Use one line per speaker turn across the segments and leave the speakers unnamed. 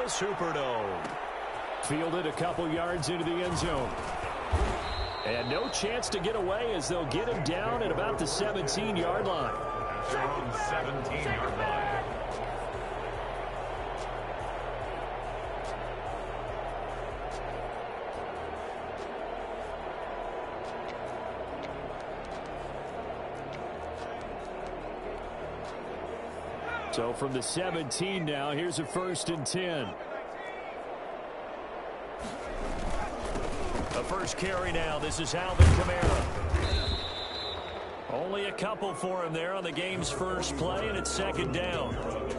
Superdome. Fielded a couple yards into the end zone. And no chance to get away as they'll get him down at about the 17-yard line.
At their own 17-yard line.
So from the 17 now, here's a 1st and 10. The first carry now. This is Alvin Kamara. Only a couple for him there on the game's first play, and it's 2nd down.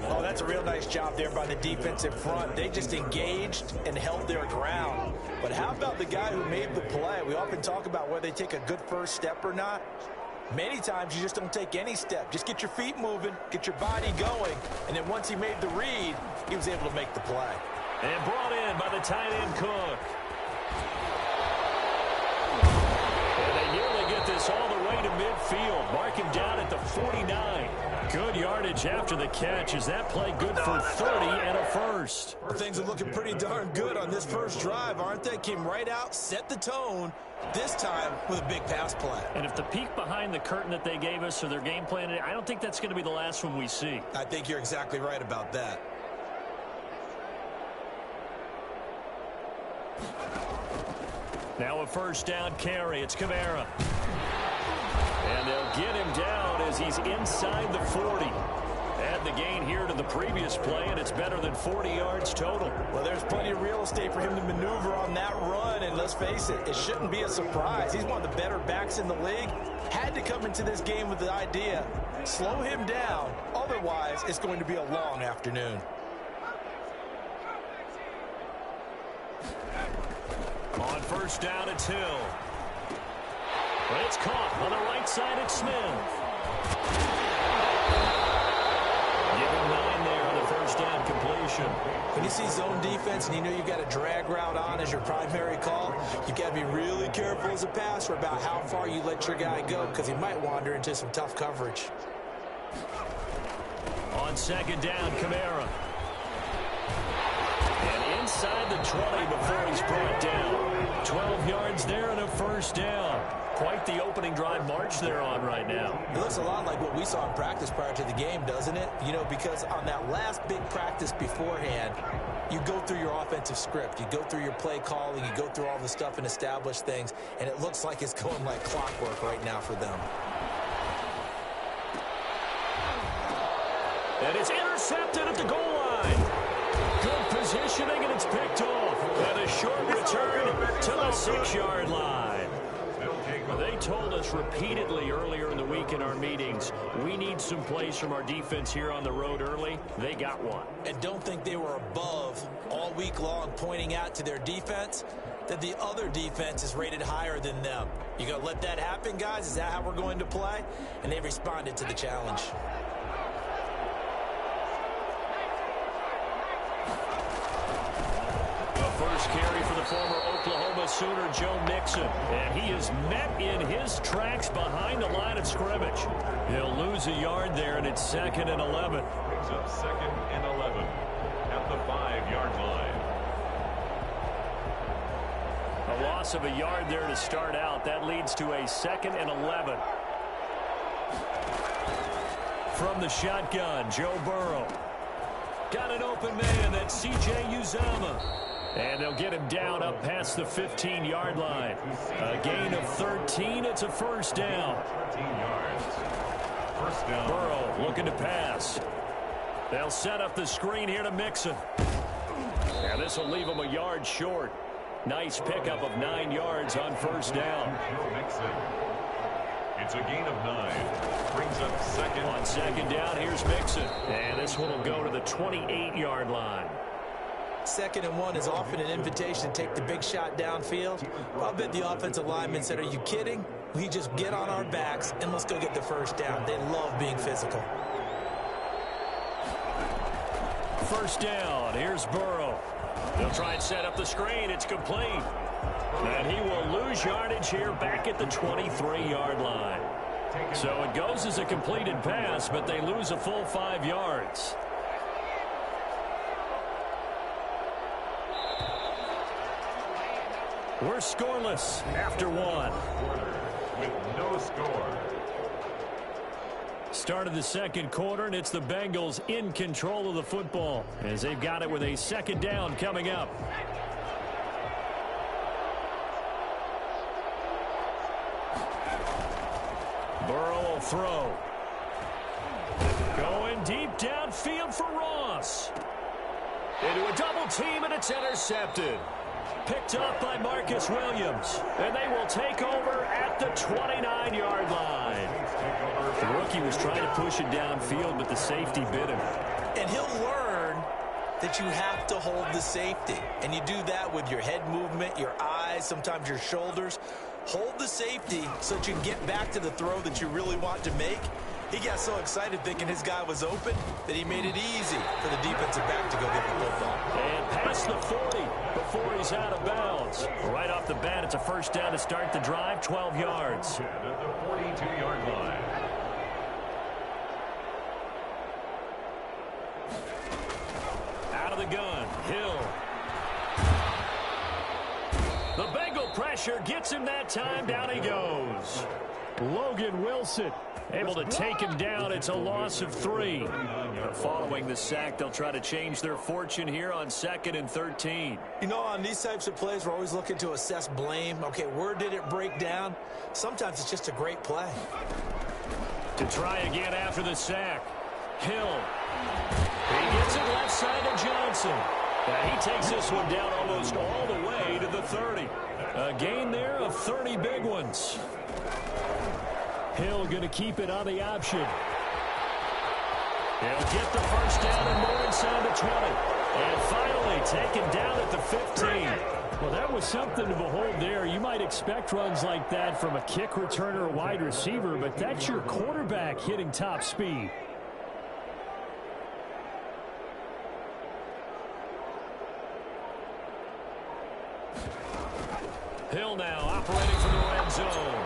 Oh, that's a real nice job there by the defense in front. They just engaged and held their ground. But how about the guy who made the play? We often talk about whether they take a good first step or not. Many times you just don't take any step. Just get your feet moving, get your body going, and then once he made the read, he was able to make the play.
And brought in by the tight end Cook. And they nearly get this all the way to midfield. Mark him down at the 49. Good yardage after the catch. Is that play good for 30 and a first?
Well, things are looking pretty darn good on this first drive, aren't they? Came right out, set the tone, this time with a big pass play.
And if the peek behind the curtain that they gave us or their game plan, I don't think that's going to be the last one we see.
I think you're exactly right about that.
Now a 1st down carry. It's Kamara. And they'll get him down as he's inside the 40. Add the gain here to the previous play, and it's better than 40 yards total.
Well, there's plenty of real estate for him to maneuver on that run, and let's face it, it shouldn't be a surprise. He's one of the better backs in the league. Had to come into this game with the idea, slow him down, otherwise it's going to be a long afternoon.
On 1st down, it's Hill. But it's caught on the right side. It's Smith. Give him 9 there on the 1st down completion.
When you see zone defense and you know you've got a drag route on as your primary call, you've got to be really careful as a passer about how far you let your guy go because he might wander into some tough coverage.
On 2nd down, Kamara. And inside the 20 before he's brought down. 12 yards there and a 1st down. Quite the opening drive march they're on right now.
It looks a lot like what we saw in practice prior to the game, doesn't it? You know, because on that last big practice beforehand, you go through your offensive script. You go through your play calling. You go through all the stuff and establish things. And it looks like it's going like clockwork right now for them.
And it's intercepted at the goal line. Good positioning, and it's picked off. And a short return to the 6-yard line. They told us repeatedly earlier in the week in our meetings, we need some plays from our defense here on the road early. They got one.
And don't think they were above all week long pointing out to their defense that the other defense is rated higher than them. You going to let that happen, guys? Is that how we're going to play? And they responded to the challenge.
First carry for the former Oklahoma Sooner, Joe Mixon. And he is met in his tracks behind the line of scrimmage. He'll lose a yard there, and it's 2nd and 11.
Brings up 2nd and 11 at the 5-yard line.
A loss of a yard there to start out. That leads to a 2nd and 11. From the shotgun, Joe Burrow. Got an open man, that's C.J. Uzomah. And they'll get him down up past the 15-yard line. A gain of 13. It's a 1st down.
13 yards. 1st down.
Burrow looking to pass. They'll set up the screen here to Mixon. And this will leave him a yard short. Nice pickup of 9 yards on 1st down.
It's a gain of 9. Brings up 2nd.
On 2nd down, here's Mixon. And this one will go to the 28-yard line.
2nd and 1 is often an invitation to take the big shot downfield. I bet the offensive lineman said, are you kidding? We just get on our backs and let's go get the 1st down. They love being physical.
1st down. Here's Burrow. They'll try and set up the screen. It's complete. And he will lose yardage here back at the 23-yard line. So it goes as a completed pass, but they lose a full 5 yards. We're scoreless after one.
With no score.
Start of the second quarter, and it's the Bengals in control of the football as they've got it with a second down coming up. Burrow will throw. Going deep downfield for Ross. Into a double team, and it's intercepted. Picked up by Marcus Williams. And they will take over at the 29-yard line. The rookie was trying to push it downfield, but the safety bit him.
And he'll learn that you have to hold the safety. And you do that with your head movement, your eyes, sometimes your shoulders. Hold the safety so that you can get back to the throw that you really want to make. He got so excited thinking his guy was open that he made it easy for the defensive back to go get the football.
And past the 40 before he's out of bounds. Right off the bat, it's a first down to start the drive, 12 yards.
At the 42-yard line.
Out of the gun, Hill. The Bengal pressure gets him that time. Down he goes. Logan Wilson able to take him down. It's a loss of 3. Following the sack, they'll try to change their fortune here on 2nd and 13.
You know, on these types of plays, we're always looking to assess blame. Okay, where did it break down? Sometimes it's just a great play.
To try again after the sack. Hill. He gets it left side to Johnson. He takes this one down almost all the way to the 30. A gain there of 30 big ones. Hill going to keep it on the option. He'll get the first down and more inside the 20. And finally taken down at the 15. Well, that was something to behold there. You might expect runs like that from a kick returner or wide receiver, but that's your quarterback hitting top speed. Hill now operating from the red zone.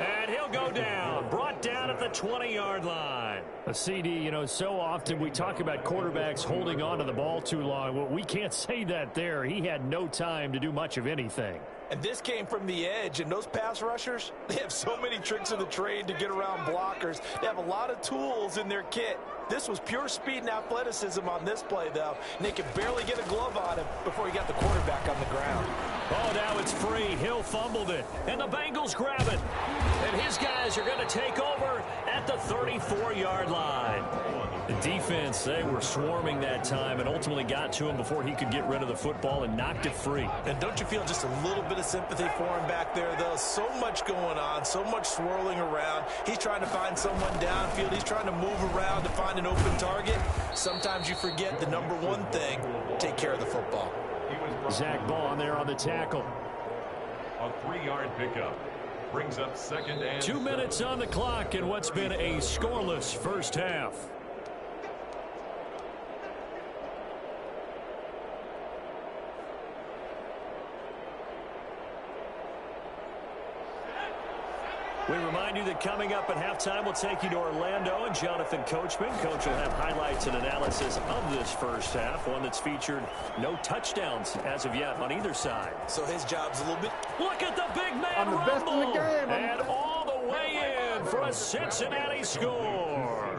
And he'll go down. Brought down at the 20-yard line. A CD, you know, so often we talk about quarterbacks holding on to the ball too long. Well, we can't say that there. He had no time to do much of anything.
And this came from the edge, and those pass rushers, they have so many tricks of the trade to get around blockers. They have a lot of tools in their kit. This was pure speed and athleticism on this play, though. And they could barely get a glove on him before he got the quarterback on the ground.
Oh, now it's free. Hill fumbled it, and the Bengals grab it. And his guys are going to take over at the 34-yard line. The defense, they were swarming that time and ultimately got to him before he could get rid of the football and knocked it free.
And don't you feel just a little bit of sympathy for him back there, though? So much going on, so much swirling around. He's trying to find someone downfield. He's trying to move around to find an open target. Sometimes you forget the number one thing, take care of the football.
Zach Ball there on the tackle.
A 3-yard pickup. Brings up 2nd and
2 minutes on the clock in what's been a scoreless first half. We remind you that coming up at halftime, we'll take you to Orlando and Jonathan Coachman. Coach will have highlights and analysis of this first half, one that's featured no touchdowns as of yet on either side.
So his job's a little bit...
Look at the big man
I'm the
rumble.
best in the game.
And all the way in for a Cincinnati score.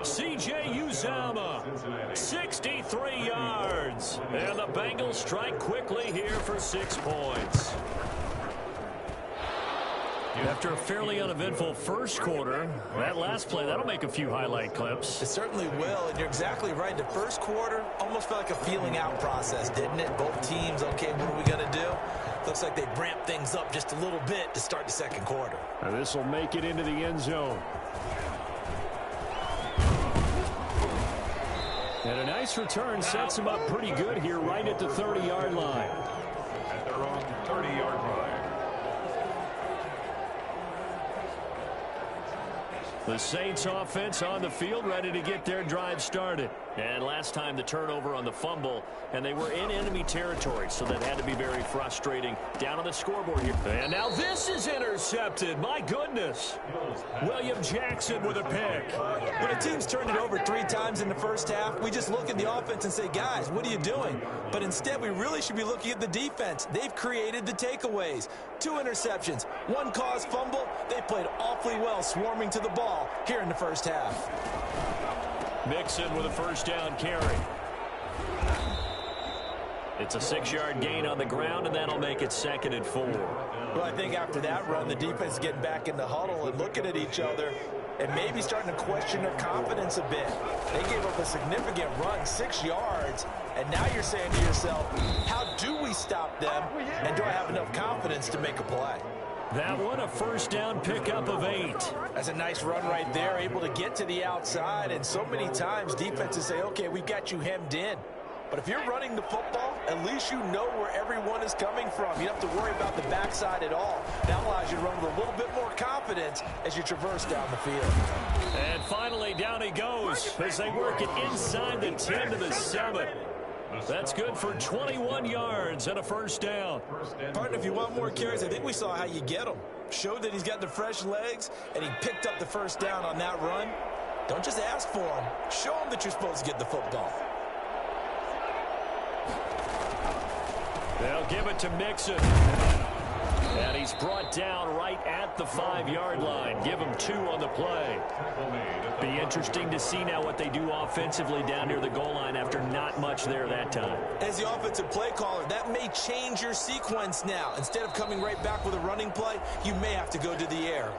C.J. Uzomah, 63 yards. And the Bengals strike quickly here for 6 points. After a fairly uneventful first quarter, that last play, that'll make a few highlight clips.
It certainly will, and you're exactly right. The first quarter almost felt like a feeling out process, didn't it? Both teams, okay, what are we going to do? Looks like they ramped things up just a little bit to start the second quarter.
And this will make it into the end zone. And a nice return sets him up pretty good here right at the 30-yard line.
At their own 30-yard line.
The Saints offense on the field, ready to get their drive started. And last time the turnover on the fumble, and they were in enemy territory, so that had to be very frustrating. Down on the scoreboard here. And now this is intercepted. My goodness. William Jackson with a pick.
When a team's turned it over 3 times in the first half, we just look at the offense and say, guys, what are you doing? But instead, we really should be looking at the defense. They've created the takeaways. 2 interceptions, 1 caused fumble. They played awfully well swarming to the ball here in the first half.
Mixon with a first down carry. It's a 6-yard gain on the ground, and that'll make it 2nd and 4.
Well, I think after that run, the defense is getting back in the huddle and looking at each other and maybe starting to question their confidence a bit. They gave up a significant run, 6 yards, and now you're saying to yourself, how do we stop them, and do I have enough confidence to make a play?
That one, a first down pickup of 8.
That's a nice run right there, able to get to the outside, and so many times defenses say, okay, we've got you hemmed in. But if you're running the football, at least you know where everyone is coming from. You don't have to worry about the backside at all. That allows you to run with a little bit more confidence as you traverse down the field.
And finally, down he goes as they work it inside the 10 to the 7. That's good for 21 yards and a first down.
Partner, if you want more carries, I think we saw how you get them. Showed that he's got the fresh legs, and he picked up the first down on that run. Don't just ask for them. Show them that you're supposed to get the football.
They'll give it to Mixon. And he's brought down right at the 5-yard line. Give him 2 on the play. Be interesting to see now what they do offensively down near the goal line after not much there that time.
As the offensive play caller, that may change your sequence now. Instead of coming right back with a running play, you may have to go to the air.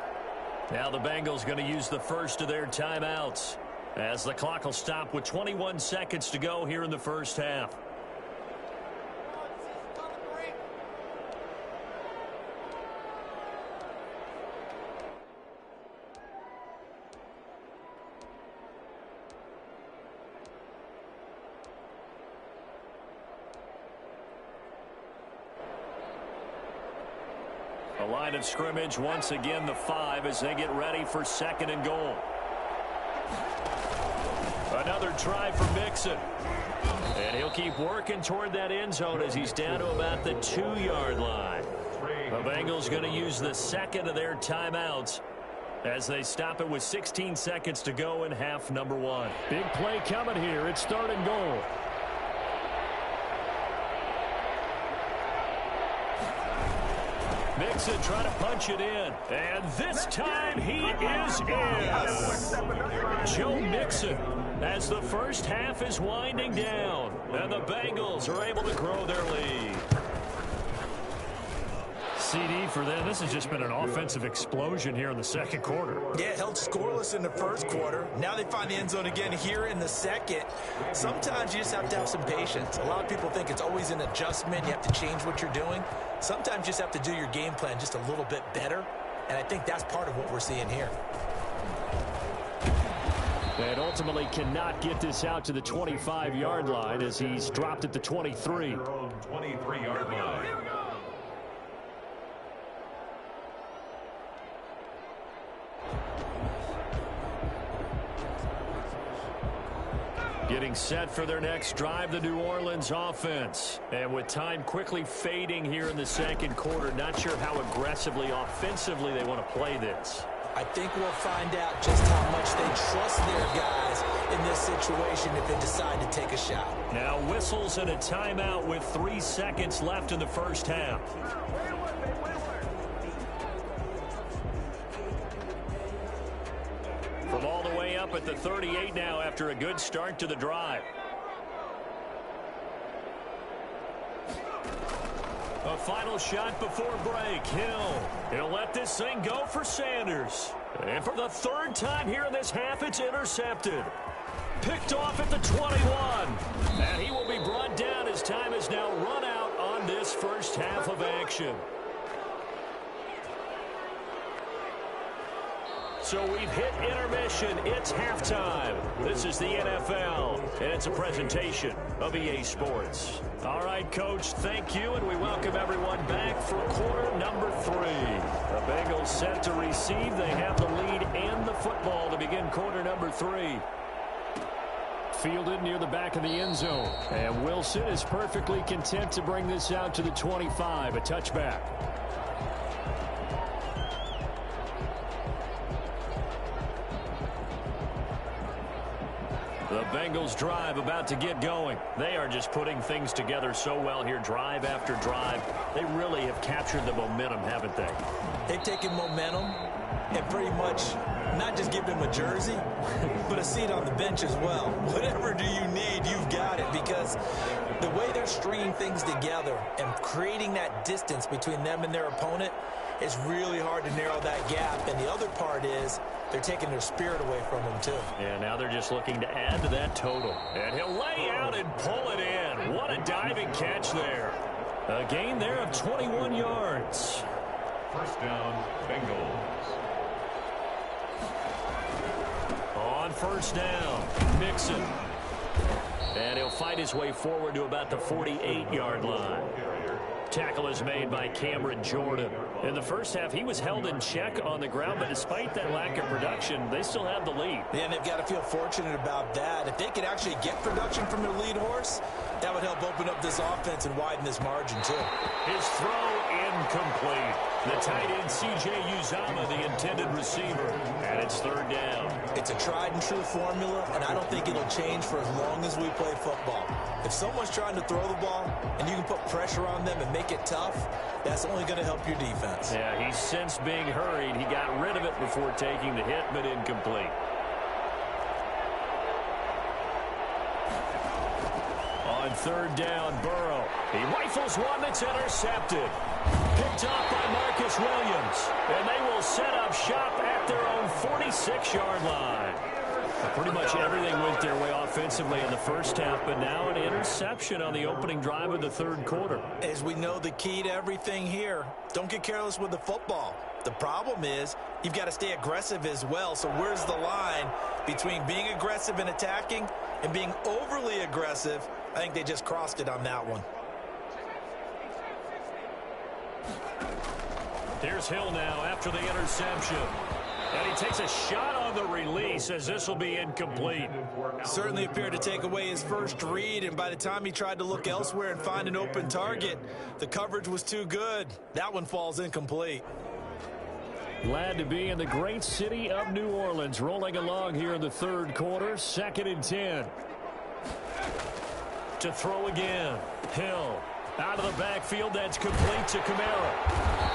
Now the Bengals going to use the first of their timeouts as the clock will stop with 21 seconds to go here in the first half. The line of scrimmage, once again, the 5 as they get ready for 2nd and goal. Another try for Mixon. And he'll keep working toward that end zone as he's down to about the 2-yard line. The Bengals going to use the 2nd of their timeouts as they stop it with 16 seconds to go in half number 1. Big play coming here. It's 3rd and goal. Mixon trying to punch it in. And this time he is in. Joe Mixon as the first half is winding down. And the Bengals are able to grow their lead. CD for them. This has just been an offensive explosion here in the 2nd quarter.
Yeah, held scoreless in the 1st quarter. Now they find the end zone again here in the 2nd. Sometimes you just have to have some patience. A lot of people think it's always an adjustment. You have to change what you're doing. Sometimes you just have to do your game plan just a little bit better. And I think that's part of what we're seeing here.
And ultimately cannot get this out to the 25-yard line as he's dropped at the 23.
23-yard line.
Getting set for their next drive, the New Orleans offense. And with time quickly fading here in the 2nd quarter, not sure how aggressively, offensively they want to play this.
I think we'll find out just how much they trust their guys in this situation if they decide to take a shot.
Now whistles and a timeout with 3 seconds left in the first half. From all the way up at the 38 now after a good start to the drive. A final shot before break. He'll let this thing go for Sanders. And for the 3rd time here in this half, it's intercepted. Picked off at the 21. And he will be brought down as time has now run out on this first half of action. So we've hit intermission. It's halftime. This is the NFL, and it's a presentation of EA Sports. All right, Coach, thank you, and we welcome everyone back for quarter number 3. The Bengals set to receive. They have the lead and the football to begin quarter number 3. Fielded near the back of the end zone. And Wilson is perfectly content to bring this out to the 25, a touchback. The Bengals drive about to get going. They are just putting things together so well here, drive after drive. They really have captured the momentum, haven't they?
They've taken momentum and pretty much not just give them a jersey, but a seat on the bench as well. Whatever do you need, you've got it, because the way they're stringing things together and creating that distance between them and their opponent is really hard to narrow that gap. And the other part is they're taking their spirit away from them, too.
Yeah, now they're just looking to add to that total. And he'll lay out and pull it in. What a diving catch there. A gain there of 21 yards.
First down, Bengals.
On first down, Mixon. And he'll fight his way forward to about the 48-yard line. Tackle is made by Cameron Jordan. In the first half, he was held in check on the ground, but despite that lack of production, they still have the lead.
Yeah, and they've got to feel fortunate about that. If they could actually get production from their lead horse, that would help open up this offense and widen this margin, too.
His throw incomplete. The tight end, C.J. Uzomah, the intended receiver. And it's third down.
It's a tried-and-true formula, and I don't think it'll change for as long as we play football. If someone's trying to throw the ball and you can put pressure on them and make it tough, that's only going to help your defense.
Yeah, he's sensed being hurried. He got rid of it before taking the hit, but incomplete. On third down, Burrow. He rifles one that's intercepted. Picked off by Marcus Williams. And they will set up shop at their own 46-yard line. Pretty much everything went their way offensively in the first half, but now an interception on the opening drive of the third quarter.
As we know, the key to everything here, don't get careless with the football. The problem is you've got to stay aggressive as well. So where's the line between being aggressive and attacking and being overly aggressive? I think they just crossed it on that one.
Here's Hill now after the interception. And he takes a shot on the release as this will be incomplete.
Certainly appeared to take away his first read, and by the time he tried to look elsewhere and find an open target, the coverage was too good. That one falls incomplete.
Glad to be in the great city of New Orleans, rolling along here in the third quarter, 2nd and 10. To throw again, Hill out of the backfield, that's complete to Kamara.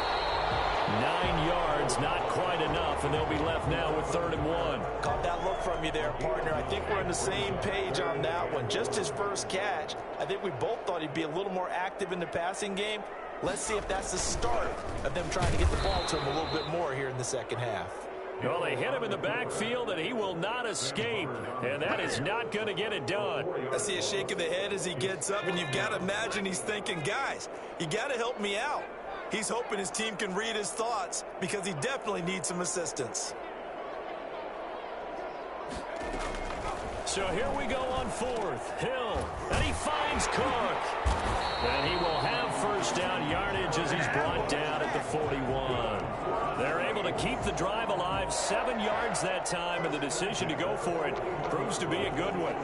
9 yards, not quite enough, and they'll be left now with 3rd and 1.
Caught that look from you there, partner. I think we're on the same page on that one. Just his first catch, I think we both thought he'd be a little more active in the passing game. Let's see if that's the start of them trying to get the ball to him a little bit more here in the second half.
Well, they hit him in the backfield, and he will not escape, and that is not going to get it done.
I see a shake of the head as he gets up, and you've got to imagine he's thinking, guys, you got to help me out. He's hoping his team can read his thoughts because he definitely needs some assistance.
So here we go on 4th. Hill, and he finds Cook. And he will have first down yardage as he's brought down at the 41. They're able to keep the drive alive, 7 yards that time, and the decision to go for it proves to be a good one.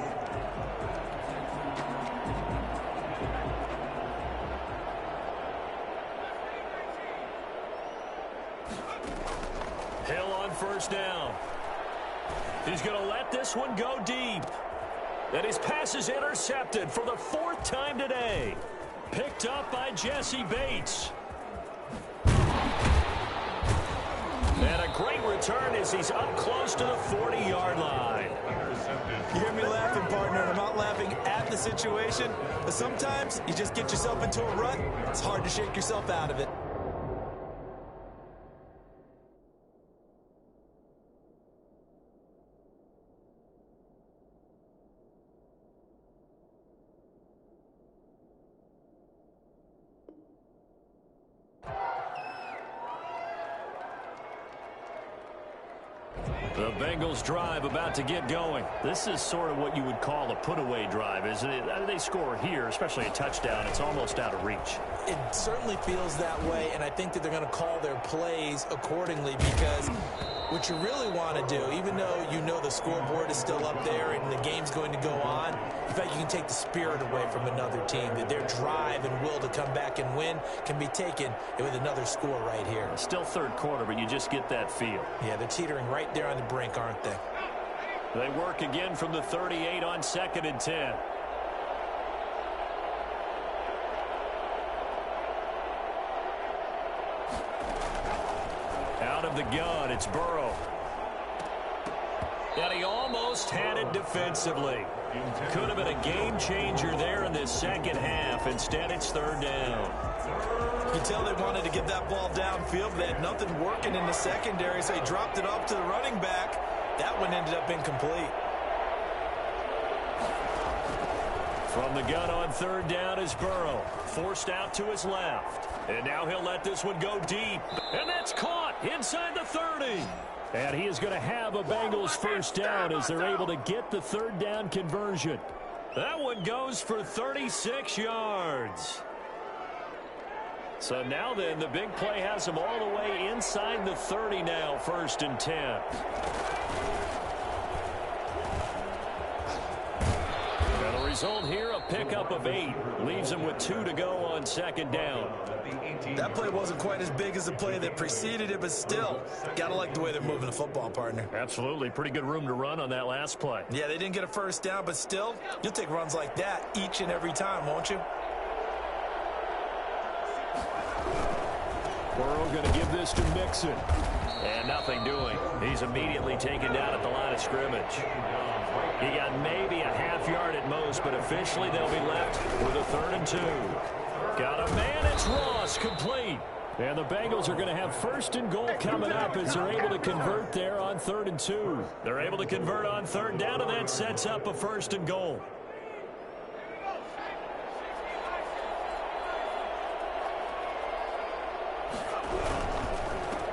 Hill on first down. He's going to let this one go deep. And his pass is intercepted for the 4th time today. Picked up by Jesse Bates. And a great return as he's up close to the 40-yard line.
You hear me laughing, partner, and I'm not laughing at the situation, but sometimes you just get yourself into a rut. It's hard to shake yourself out of it.
Bengals drive about to get going. This is sort of what you would call a put-away drive, isn't it? They score here, especially a touchdown. It's almost out of reach.
It certainly feels that way, and I think that they're going to call their plays accordingly because what you really want to do, even though you know the scoreboard is still up there and the game's going to go on, in fact, you can take the spirit away from another team, that their drive and will to come back and win can be taken with another score right here.
Still third quarter, but you just get that feel.
Yeah, they're teetering right there on the brink, aren't they?
They work again from the 38 on 2nd and 10. Out of the gun, it's Burrow. And he almost had it defensively. Could have been a game changer there in this second half. Instead, it's 3rd down.
You tell they wanted to get that ball downfield, but they had nothing working in the secondary, so he dropped it off to the running back. That one ended up incomplete.
From the gun on 3rd down is Burrow. Forced out to his left. And now he'll let this one go deep. And that's caught inside the 30. And he is going to have a Bengals first down as they're able to get the 3rd down conversion. That one goes for 36 yards. So now then, the big play has him all the way inside the 30 now, 1st and 10. And the result here, a pickup of 8. Leaves him with 2 to go on 2nd down.
That play wasn't quite as big as the play that preceded it, but still, got to like the way they're moving the football, partner.
Absolutely. Pretty good room to run on that last play.
Yeah, they didn't get a first down, but still, you'll take runs like that each and every time, won't you?
Burrow going to give this to Mixon. And nothing doing. He's immediately taken down at the line of scrimmage. He got maybe a half yard at most, but officially they'll be left with a 3rd and 2. Got a man, it's Ross, complete. And the Bengals are going to have 1st and goal coming up as they're able to convert there on 3rd and 2. They're able to convert on 3rd down, and that sets up a 1st and goal.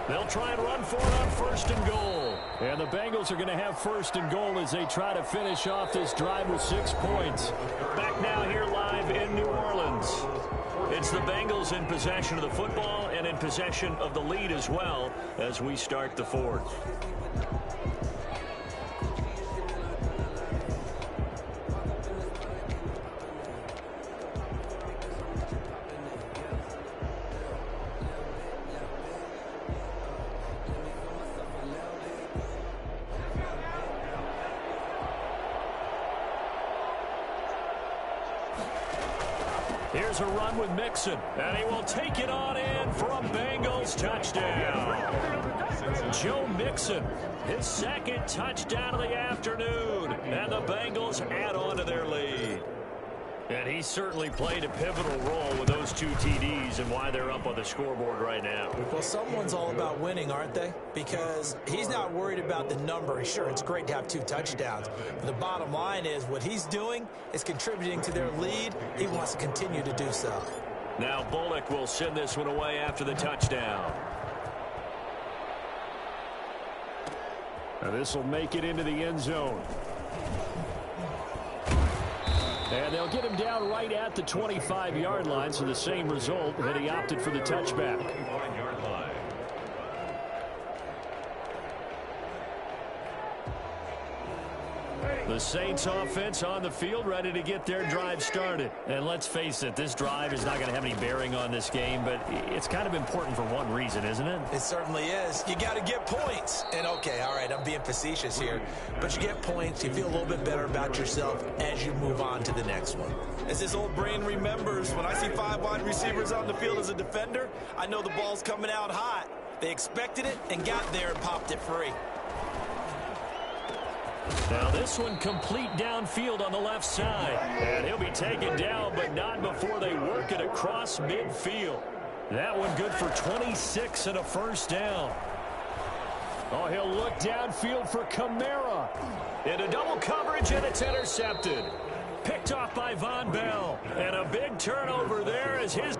They'll try and run for it on 1st and goal. And the Bengals are going to have 1st and goal as they try to finish off this drive with 6 points. Back now here live in New Orleans. It's the Bengals in possession of the football and in possession of the lead as well as we start the 4th. Here's a run with Mixon, and he will take it on in for a Bengals touchdown. Joe Mixon, his 2nd touchdown of the afternoon, and the Bengals add on to their lead. And he certainly played a pivotal role with those 2 TDs and why they're up on the scoreboard right now.
Well, someone's all about winning, aren't they? Because he's not worried about the number. Sure, it's great to have 2 touchdowns. But the bottom line is what he's doing is contributing to their lead. He wants to continue to do so.
Now Bullock will send this one away after the touchdown. Now this will make it into the end zone. And they'll get him down right at the 25-yard line, so the same result, that he opted for the touchback. The Saints offense on the field, ready to get their drive started. And let's face it, this drive is not going to have any bearing on this game, but it's kind of important for one reason, isn't it?
It certainly is. You got to get points. And, okay, all right, I'm being facetious here. But you get points, you feel a little bit better about yourself as you move on to the next one. As this old brain remembers, when I see 5 wide receivers on the field as a defender, I know the ball's coming out hot. They expected it and got there and popped it free.
Now this one complete downfield on the left side. And he'll be taken down, but not before they work it across midfield. That one good for 26 and a first down. Oh, he'll look downfield for Kamara. Into double coverage, and it's intercepted. Picked off by Von Bell. And a big turnover there as his...